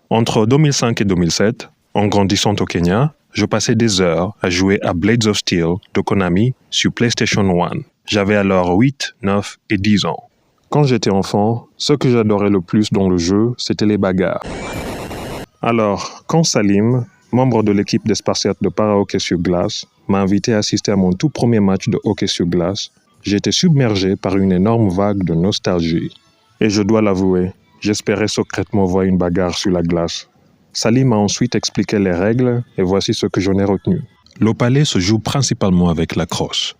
Entre 2005 et 2007, en grandissant au Kenya, je passais des heures à jouer à Blades of Steel de Konami sur PlayStation 1. J'avais alors 8, 9 et 10 ans. Quand j'étais enfant, ce que j'adorais le plus dans le jeu, c'était les bagarres. Alors, quand Salim, membre de l'équipe des Spartiates de para-hockey sur glace, m'a invité à assister à mon tout premier match de hockey sur glace, j'étais submergé par une énorme vague de nostalgie. Et je dois l'avouer, j'espérais secrètement voir une bagarre sur la glace. Salim m'a ensuite expliqué les règles et voici ce que j'en ai retenu. L'opalé se joue principalement avec la crosse.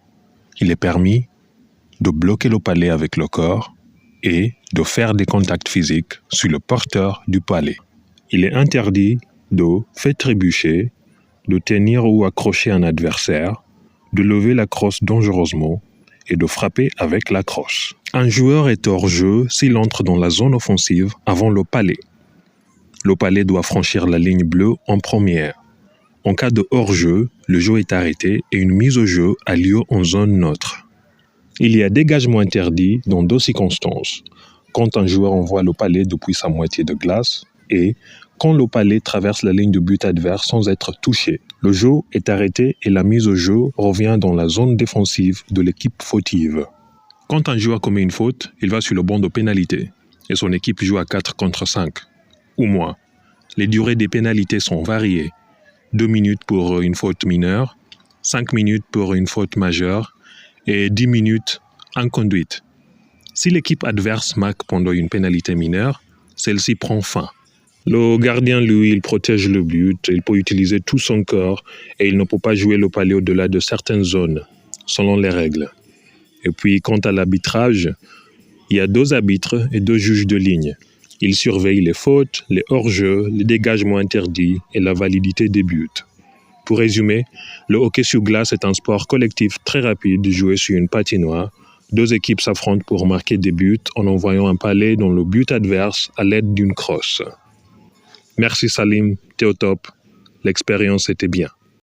Il est permis de bloquer l'opalé avec le corps et de faire des contacts physiques sur le porteur du palé. Il est interdit de faire trébucher, de tenir ou accrocher un adversaire, de lever la crosse dangereusement et de frapper avec la crosse. Un joueur est hors jeu s'il entre dans la zone offensive avant l'opalé. L'opalé doit franchir la ligne bleue en première. En cas de hors-jeu, le jeu est arrêté et une mise au jeu a lieu en zone neutre. Il y a dégagement interdit dans 2 circonstances. Quand un joueur envoie l'opalé depuis sa moitié de glace et quand l'opalé traverse la ligne de but adverse sans être touché. Le jeu est arrêté et la mise au jeu revient dans la zone défensive de l'équipe fautive. Quand un joueur commet une faute, il va sur le banc de pénalité et son équipe joue à 4 contre 5 ou moins. Les durées des pénalités sont variées. 2 minutes pour une faute mineure, 5 minutes pour une faute majeure et 10 minutes en conduite. Si l'équipe adverse marque pendant une pénalité mineure, celle-ci prend fin. Le gardien, lui, il protège le but, il peut utiliser tout son corps et il ne peut pas jouer l'opalé au-delà de certaines zones, selon les règles. Et puis, quant à l'arbitrage, il y a 2 arbitres et 2 juges de ligne. Ils surveillent les fautes, les hors-jeux, les dégagements interdits et la validité des buts. Pour résumer, le hockey sur glace est un sport collectif très rapide joué sur une patinoire. 2 équipes s'affrontent pour marquer des buts en envoyant un palé dans le but adverse à l'aide d'une crosse. Merci Salim, t'es au top. L'expérience était bien.